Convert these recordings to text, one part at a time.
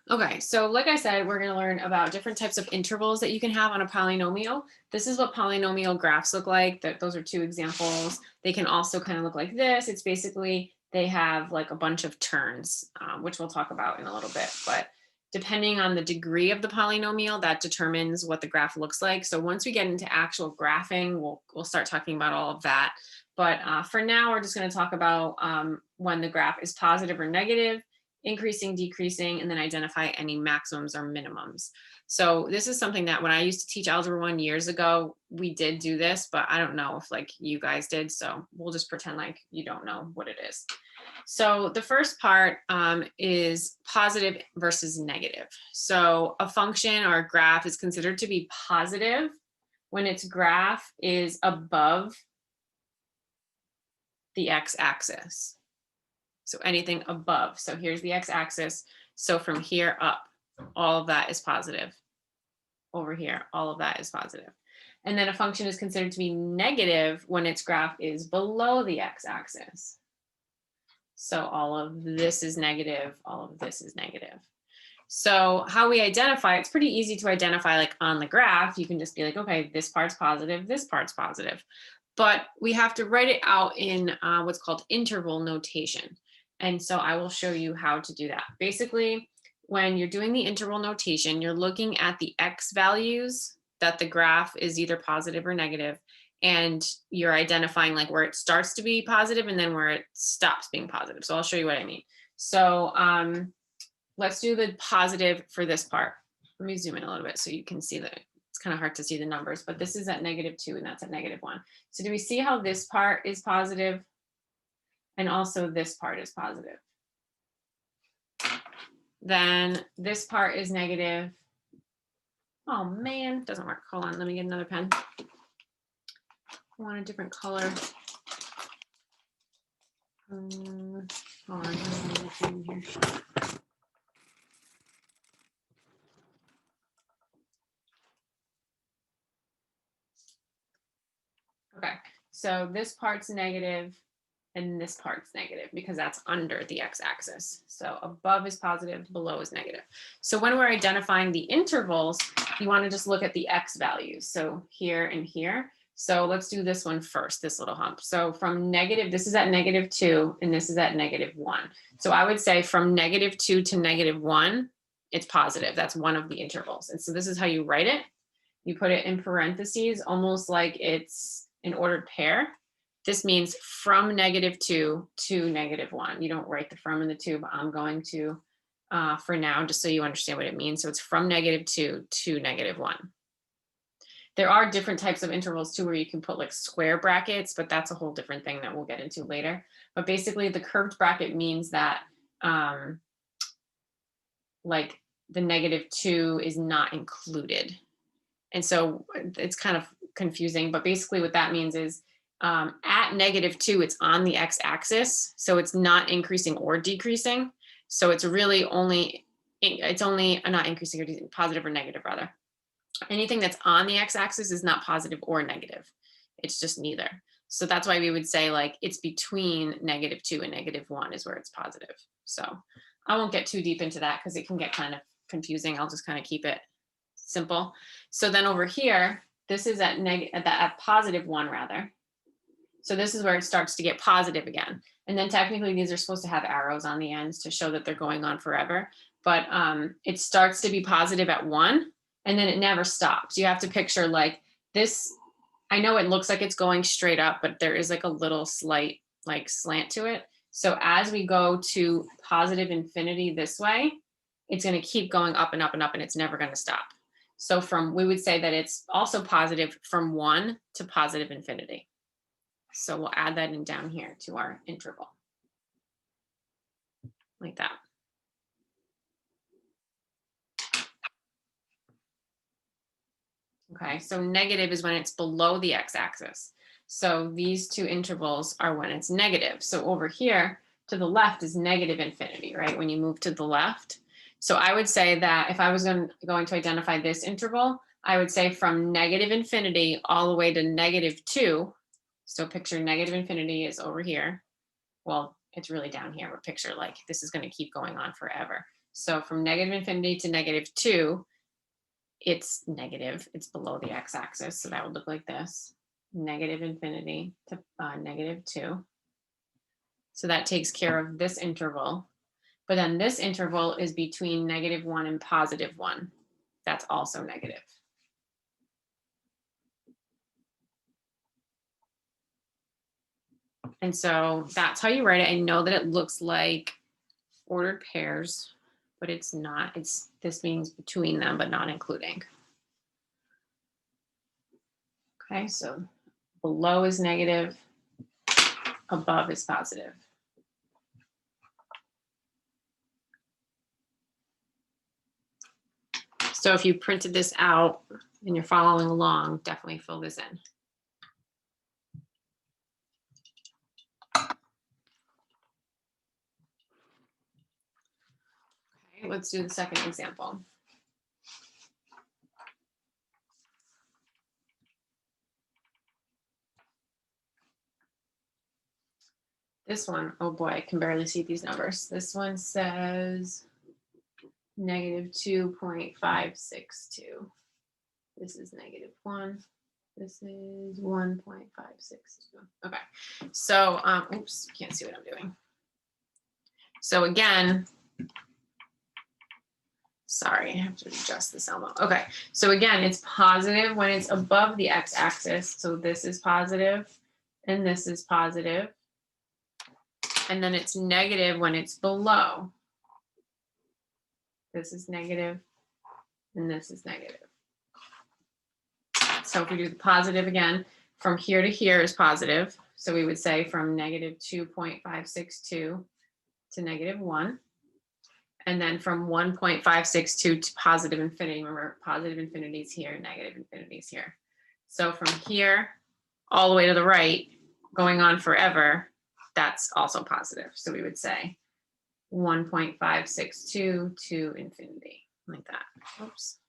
Okay, so like I said, we're going to learn about different types of intervals that you can have on a polynomial. This is what polynomial graphs look like. Those are two examples. They can also kind of look like this. It's basically they have like a bunch of terms, which we'll talk about in a little bit. But depending on the degree of the polynomial, that determines what the graph looks like. So once we get into actual graphing, we'll start talking about all of that. But for now, we're just going to talk about when the graph is positive or negative, increasing, decreasing, and then identify any maximums or minimums. So this is something that when I used to teach Algebra 1 years ago, we did do this, but I don't know if like you guys did. So we'll just pretend like you don't know what it is. So the first part is positive versus negative. So a function or a graph is considered to be positive when its graph is above the x-axis. So anything above. So here's the x-axis. So from here up, all of that is positive. Over here, all of that is positive. And then a function is considered to be negative when its graph is below the x-axis. So all of this is negative, all of this is negative. So how we identify, it's pretty easy to identify like on the graph. You can just be like, okay, this part's positive, this part's positive. But we have to write it out in what's called interval notation. And so I will show you how to do that. Basically, when you're doing the interval notation, you're looking at the x values that the graph is either positive or negative, and you're identifying like where it starts to be positive and then where it stops being positive. So I'll show you what I mean. So let's do the positive for this part. Let me zoom in a little bit so you can see that. It's kind of hard to see the numbers, but this is at -2 and that's at -1. So do we see how this part is positive? And also this part is positive. Then this part is negative. Oh man, doesn't work. Hold on, let me get another pen. I want a different color. Hold on. Okay, so this part's negative and this part's negative because that's under the x-axis. So above is positive, below is negative. So when we're identifying the intervals, you want to just look at the x values. So here and here. So let's do this one first, this little hump. So from negative, this is at -2 and this is at -1. So I would say from -2 to -1, it's positive. That's one of the intervals. And so this is how you write it. You put it in parentheses, almost like it's an ordered pair. This means from -2 to -1. You don't write the from and the to, but I'm going to for now, just so you understand what it means. So it's from -2 to -1. There are different types of intervals too, where you can put like square brackets, but that's a whole different thing that we'll get into later. But basically the curved bracket means that like the -2 is not included. And so it's kind of confusing, but basically what that means is at -2, it's on the x-axis. So it's not increasing or decreasing. So it's really only, not increasing or decreasing, positive or negative rather. Anything that's on the x-axis is not positive or negative. It's just neither. So that's why we would say like it's between -2 and -1 is where it's positive. So I won't get too deep into that because it can get kind of confusing. I'll just kind of keep it simple. So then over here, this is at +1 rather. So this is where it starts to get positive again. And then technically these are supposed to have arrows on the ends to show that they're going on forever. But it starts to be positive at 1 and then it never stops. You have to picture like this. I know it looks like it's going straight up, but there is like a little slight like slant to it. So as we go to positive infinity this way, it's going to keep going up and up and up and it's never going to stop. So we would say that it's also positive from 1 to positive infinity. So we'll add that in down here to our interval. Like that. Okay, so negative is when it's below the x-axis. So these two intervals are when it's negative. So over here to the left is negative infinity, right? When you move to the left. So I would say that if I was going to identify this interval, I would say from negative infinity all the way to -2. So picture negative infinity is over here. Well, it's really down here, but picture like this is going to keep going on forever. So from negative infinity to -2, it's negative, it's below the x-axis. So that would look like this, negative infinity to -2. So that takes care of this interval. But then this interval is between -1 and +1. That's also negative. And so that's how you write it. I know that it looks like ordered pairs, but it's not. This means between them, but not including. Okay, so below is negative, above is positive. So if you printed this out and you're following along, definitely fill this in. Okay, let's do the second example. This one, oh boy, I can barely see these numbers. This one says -2.562. This is -1. This is 1.562. Okay, so oops, can't see what I'm doing. So again, sorry, I have to adjust this Elmo. Okay, so again, it's positive when it's above the x-axis. So this is positive and this is positive. And then it's negative when it's below. This is negative and this is negative. So if we do the positive again, from here to here is positive. So we would say from -2.562 to -1. And then from 1.562 to positive infinity. Remember, positive infinity is here, negative infinity is here. So from here all the way to the right, going on forever, that's also positive. So we would say 1.562 to infinity, like that. Oops.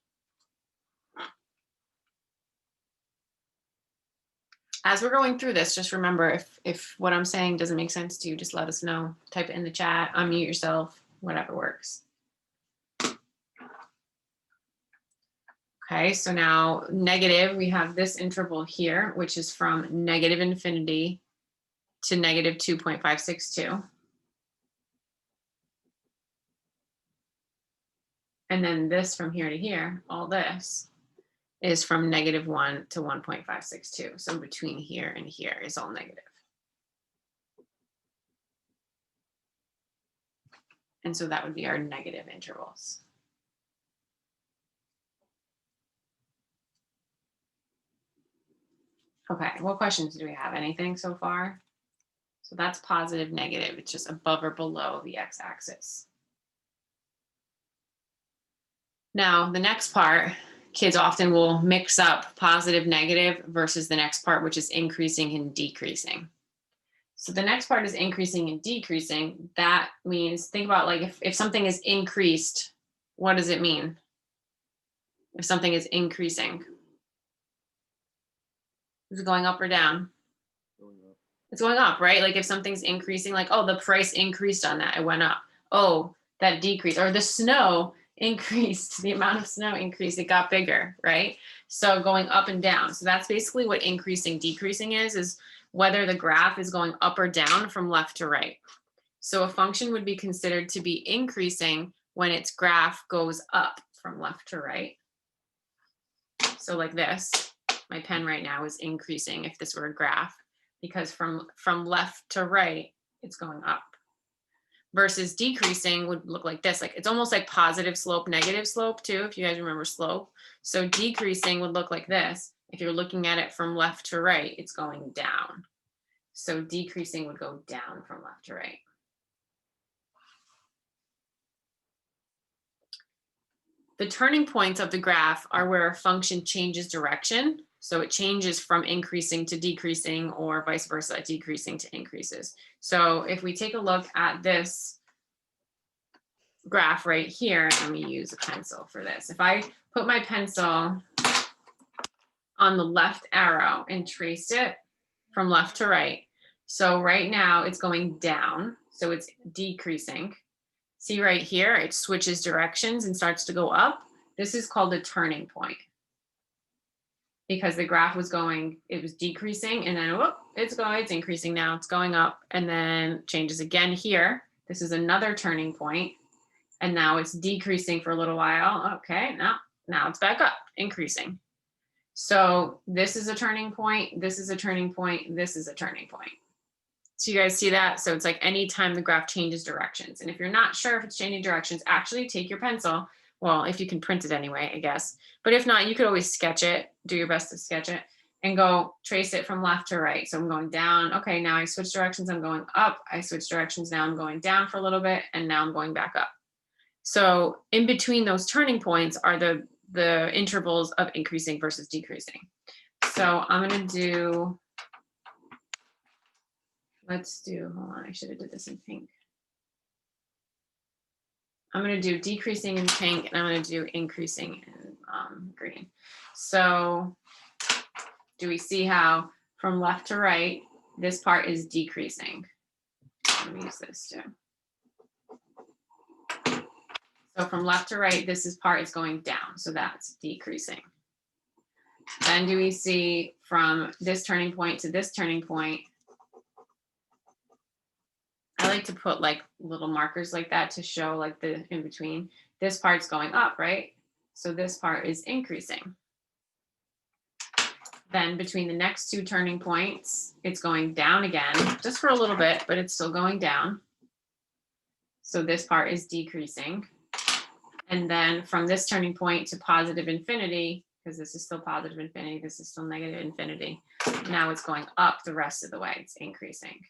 As we're going through this, just remember, if what I'm saying doesn't make sense to you, just let us know. Type it in the chat, unmute yourself, whatever works. Okay, so now negative, we have this interval here, which is from negative infinity to -2.562. And then this from here to here, all this is from -1 to 1.562. So between here and here is all negative. And so that would be our negative intervals. Okay, what questions do we have? Anything so far? So that's positive, negative. It's just above or below the x-axis. Now, the next part, kids often will mix up positive, negative versus the next part, which is increasing and decreasing. So the next part is increasing and decreasing. That means, think about like if something is increased, what does it mean? If something is increasing, is it going up or down? It's going up, right? Like if something's increasing, like, oh, the price increased on that, it went up. Oh, that decreased, or the snow increased, the amount of snow increased, it got bigger, right? So going up and down. So that's basically what increasing, decreasing is whether the graph is going up or down from left to right. So a function would be considered to be increasing when its graph goes up from left to right. So like this, my pen right now is increasing if this were a graph, because from left to right, it's going up. Versus decreasing would look like this. Like it's almost like positive slope, negative slope too, if you guys remember slope. So decreasing would look like this. If you're looking at it from left to right, it's going down. So decreasing would go down from left to right. The turning points of the graph are where a function changes direction. So it changes from increasing to decreasing, or vice versa, decreasing to increases. So if we take a look at this graph right here, let me use a pencil for this. If I put my pencil on the left arrow and trace it from left to right. So right now it's going down, so it's decreasing. See right here, it switches directions and starts to go up. This is called a turning point because the graph was going, it was decreasing and then whoop, it's increasing now, it's going up and then changes again here. This is another turning point and now it's decreasing for a little while. Okay, now it's back up, increasing. So this is a turning point, this is a turning point, this is a turning point. So you guys see that? So it's like anytime the graph changes directions. And if you're not sure if it's changing directions, actually take your pencil. Well, if you can print it anyway, I guess. But if not, you could always sketch it, do your best to sketch it and go trace it from left to right. So I'm going down. Okay, now I switch directions, I'm going up. I switch directions, now I'm going down for a little bit and now I'm going back up. So in between those turning points are the intervals of increasing versus decreasing. So I'm going to do, let's do, hold on, I should have did this in pink. I'm going to do decreasing in pink and I'm going to do increasing in green. So do we see how from left to right, this part is decreasing? Let me use this too. So from left to right, this part is going down. So that's decreasing. Then do we see from this turning point to this turning point? I like to put like little markers like that to show like the in between. This part's going up, right? So this part is increasing. Then between the next two turning points, it's going down again, just for a little bit, but it's still going down. So this part is decreasing. And then from this turning point to positive infinity, because this is still positive infinity, this is still negative infinity. Now it's going up the rest of the way, it's increasing.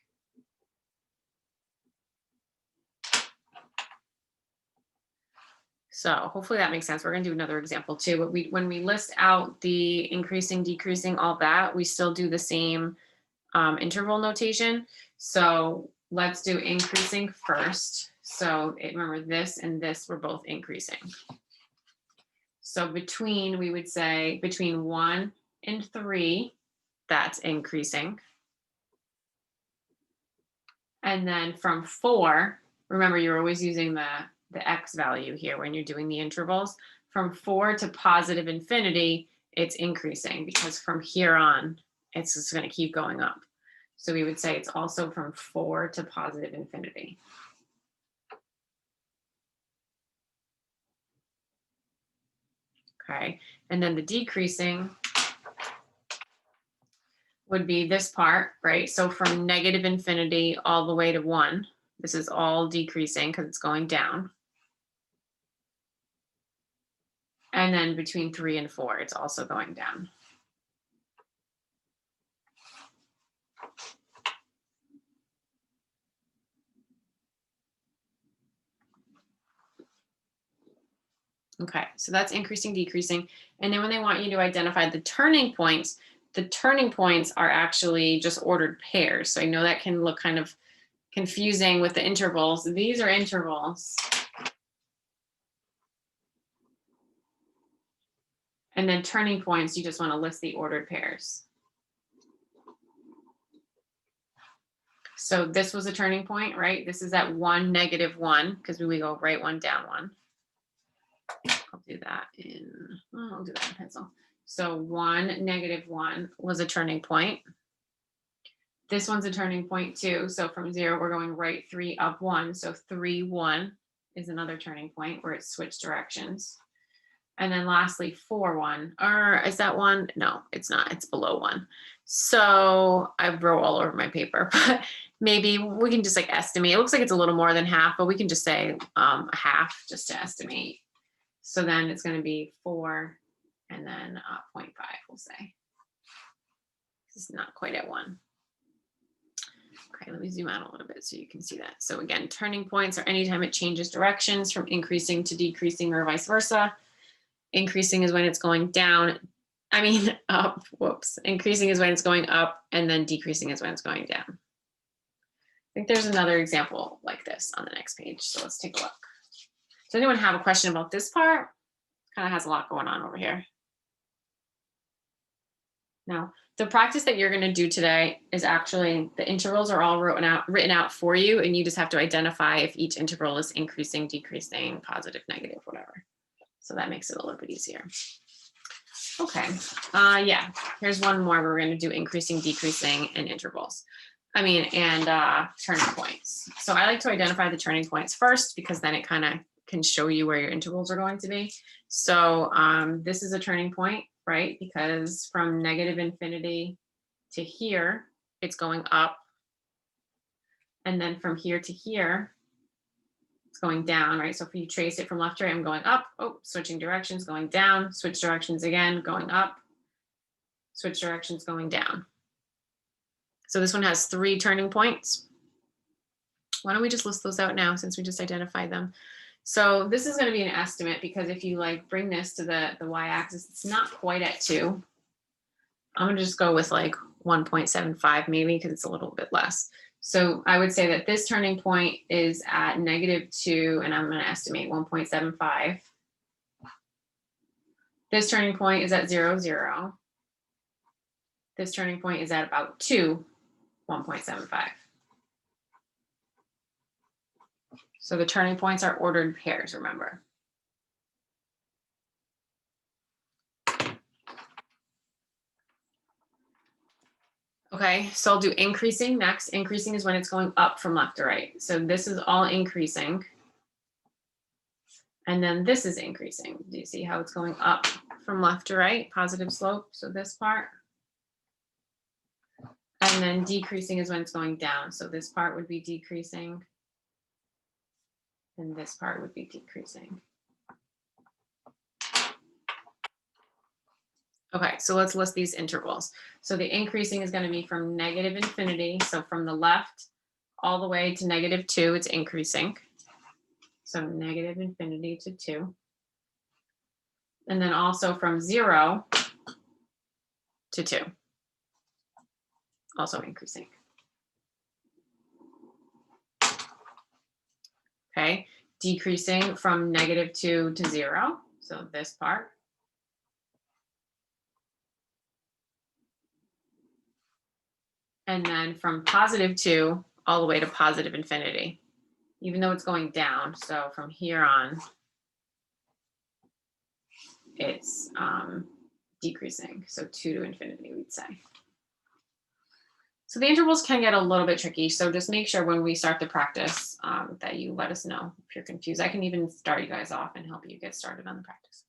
So hopefully that makes sense. We're going to do another example too. But when we list out the increasing, decreasing, all that, we still do the same interval notation. So let's do increasing first. So remember this and this were both increasing. So between, we would say between 1 and 3, that's increasing. And then from 4, remember you're always using the X value here when you're doing the intervals. From 4 to positive infinity, it's increasing because from here on, it's just going to keep going up. So we would say it's also from 4 to positive infinity. Okay, and then the decreasing would be this part, right? So from negative infinity all the way to 1, this is all decreasing because it's going down. And then between 3 and 4, it's also going down. Okay, so that's increasing, decreasing. And then when they want you to identify the turning points are actually just ordered pairs. So I know that can look kind of confusing with the intervals. These are intervals. And then turning points, you just want to list the ordered pairs. So this was a turning point, right? This is at 1, -1, because we go right 1, down 1. I'll do that I'll do that in pencil. So 1, -1 was a turning point. This one's a turning point too. So from 0, we're going right 3, up 1. So 3, 1 is another turning point where it switched directions. And then lastly, 4, 1, or is that 1? No, it's not, it's below 1. So I wrote all over my paper, but maybe we can just like estimate. It looks like it's a little more than half, but we can just say a half just to estimate. So then it's going to be 4 and then 0.5, we'll say. It's not quite at 1. Okay, let me zoom out a little bit so you can see that. So again, turning points are anytime it changes directions from increasing to decreasing or vice versa. Increasing is when it's going down. I mean, up, whoops. Increasing is when it's going up and then decreasing is when it's going down. I think there's another example like this on the next page. So let's take a look. Does anyone have a question about this part? Kind of has a lot going on over here. No. The practice that you're going to do today is actually the intervals are all written out for you, and you just have to identify if each interval is increasing, decreasing, positive, negative, whatever. So that makes it a little bit easier. Okay, yeah, here's one more. We're going to do increasing, decreasing, and intervals. And turning points. So I like to identify the turning points first because then it kind of can show you where your intervals are going to be. So this is a turning point, right? Because from negative infinity to here, it's going up. And then from here to here, it's going down, right? So if you trace it from left to right, I'm going up, oh, switching directions, going down, switch directions again, going up, switch directions, going down. So this one has 3 turning points. Why don't we just list those out now since we just identified them? So this is going to be an estimate because if you like bring this to the y-axis, it's not quite at 2. I'm going to just go with like 1.75 maybe because it's a little bit less. So I would say that this turning point is at -2 and I'm going to estimate 1.75. This turning point is at 0, 0. This turning point is at about 2, 1.75. So the turning points are ordered pairs, remember. Okay, so I'll do increasing next. Increasing is when it's going up from left to right. So this is all increasing. And then this is increasing. Do you see how it's going up from left to right? Positive slope, so this part. And then decreasing is when it's going down. So this part would be decreasing. And this part would be decreasing. Okay, so let's list these intervals. So the increasing is going to be from negative infinity. So from the left all the way to -2, it's increasing. So negative infinity to 2. And then also from 0 to 2, also increasing. Okay, decreasing from -2 to 0. So this part. And then from +2 all the way to positive infinity, even though it's going down. So from here on, it's decreasing. So 2 to infinity, we'd say. So the intervals can get a little bit tricky. So just make sure when we start the practice that you let us know if you're confused. I can even start you guys off and help you get started on the practice.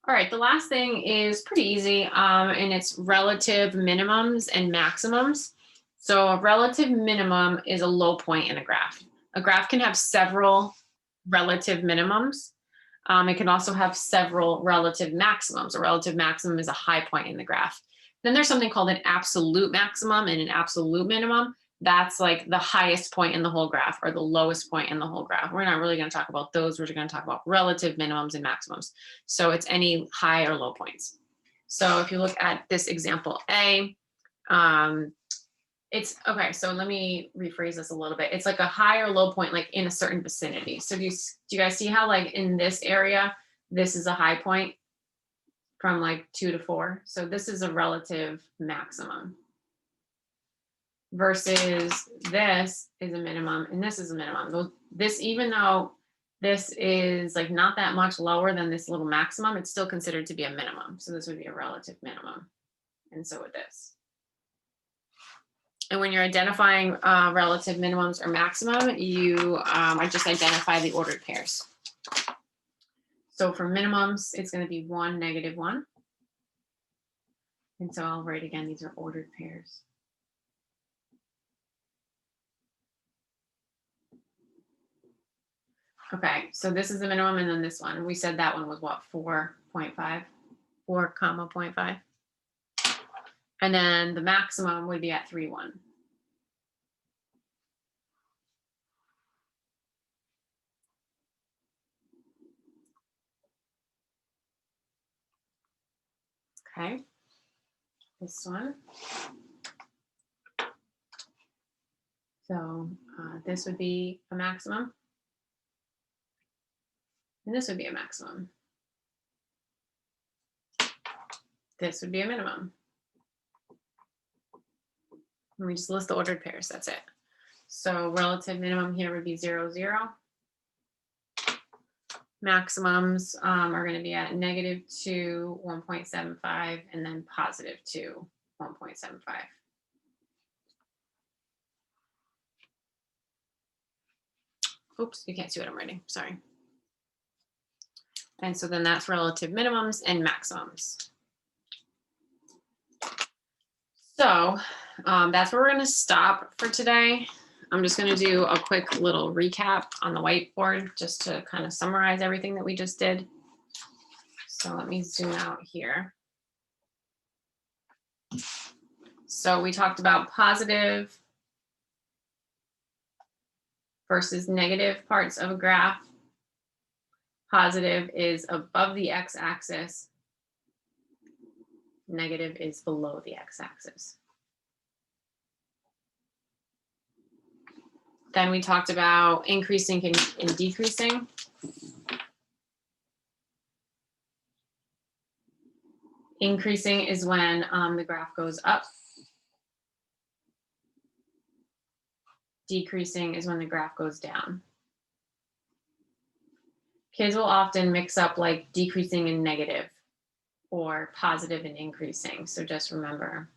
All right, the last thing is pretty easy, and it's relative minimums and maximums. So a relative minimum is a low point in a graph. A graph can have several relative minimums. It can also have several relative maximums. A relative maximum is a high point in the graph. Then there's something called an absolute maximum and an absolute minimum. That's like the highest point in the whole graph or the lowest point in the whole graph. We're not really going to talk about those. We're going to talk about relative minimums and maximums. So it's any high or low points. So if you look at this example A, it's okay. So let me rephrase this a little bit. It's like a high or low point, like in a certain vicinity. So do you guys see how like in this area, this is a high point from like 2 to 4. So this is a relative maximum. Versus this is a minimum and this is a minimum. This, even though this is like not that much lower than this little maximum, it's still considered to be a minimum. So this would be a relative minimum. And so would this. And when you're identifying relative minimums or maximum, you I just identify the ordered pairs. So for minimums, it's going to be 1, -1. And so I'll write again, these are ordered pairs. Okay, so this is the minimum and then this one. We said that one was what, 4.5? 4,5. And then the maximum would be at 3.1. Okay, this one. So this would be a maximum. And this would be a maximum. This would be a minimum. And we just list the ordered pairs, that's it. So relative minimum here would be 0, 0. Maximums are going to be at -2, 1.75, and then +2, 1.75. Oops, you can't see what I'm writing, sorry. And so then that's relative minimums and maximums. So that's where we're going to stop for today. I'm just going to do a quick little recap on the whiteboard just to kind of summarize everything that we just did. So let me zoom out here. So we talked about positive versus negative parts of a graph. Positive is above the x-axis. Negative is below the x-axis. Then we talked about increasing and decreasing. Increasing is when the graph goes up. Decreasing is when the graph goes down. Kids will often mix up like decreasing and negative or positive and increasing. So just remember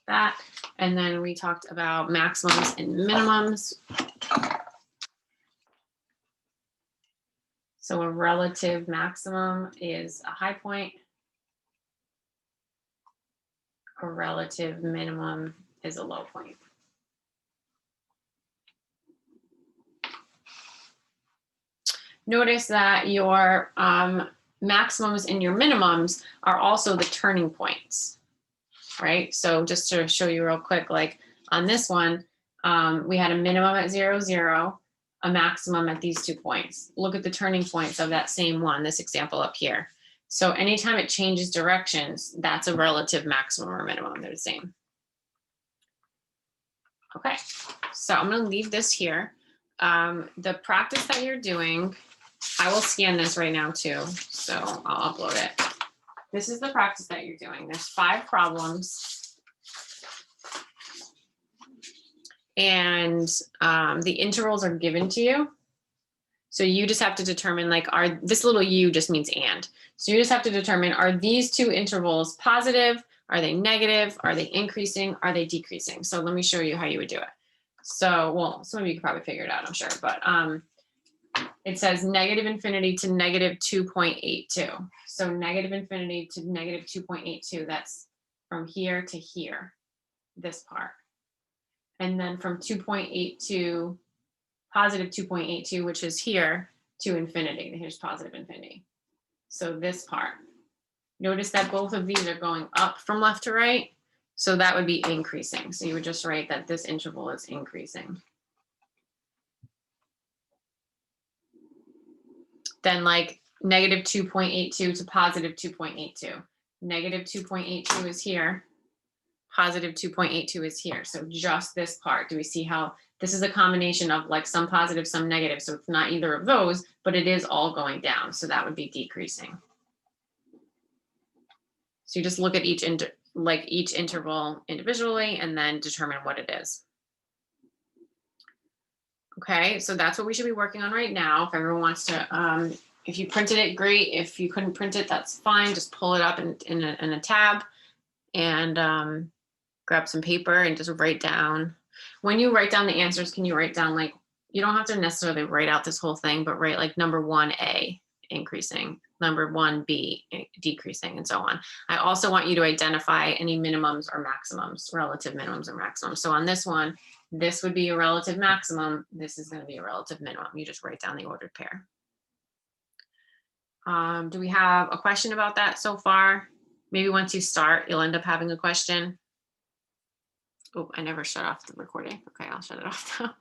that. And then we talked about maximums and minimums. So a relative maximum is a high point. A relative minimum is a low point. Notice that your maximums and your minimums are also the turning points, right? So just to show you real quick, like on this one, we had a minimum at 0, 0, a maximum at these 2 points. Look at the turning points of that same one, this example up here. So anytime it changes directions, that's a relative maximum or minimum, they're the same. Okay, so I'm gonna leave this here. The practice that you're doing, I will scan this right now too, so I'll upload it. This is the practice that you're doing. There's 5 problems. And the intervals are given to you. So you just have to determine like, this little U just means and. So you just have to determine, are these 2 intervals positive? Are they negative? Are they increasing? Are they decreasing? So let me show you how you would do it. So, well, some of you could probably figure it out, I'm sure, but it says -infinity to -2.82. So -infinity to -2.82, that's from here to here, this part. And then from 2.82, positive 2.82, which is here, to infinity. Here's positive infinity. So this part. Notice that both of these are going up from left to right. So that would be increasing. So you would just write that this interval is increasing. Then like -2.82 to positive 2.82. Negative 2.82 is here. Positive 2.82 is here. So just this part. Do we see how this is a combination of like some positive, some negative. So it's not either of those, but it is all going down. So that would be decreasing. So you just look at each interval individually and then determine what it is. Okay, so that's what we should be working on right now. If everyone wants to, if you printed it, great. If you couldn't print it, that's fine. Just pull it up in a tab and grab some paper and just write down. When you write down the answers, can you write down like, you don't have to necessarily write out this whole thing, but write like number 1A increasing, number 1B decreasing, and so on. I also want you to identify any minimums or maximums, relative minimums or maximums. So on this one, this would be a relative maximum. This is going to be a relative minimum. You just write down the ordered pair. Do we have a question about that so far? Maybe once you start, you'll end up having a question. Oh, I never shut off the recording. Okay, I'll shut it off now.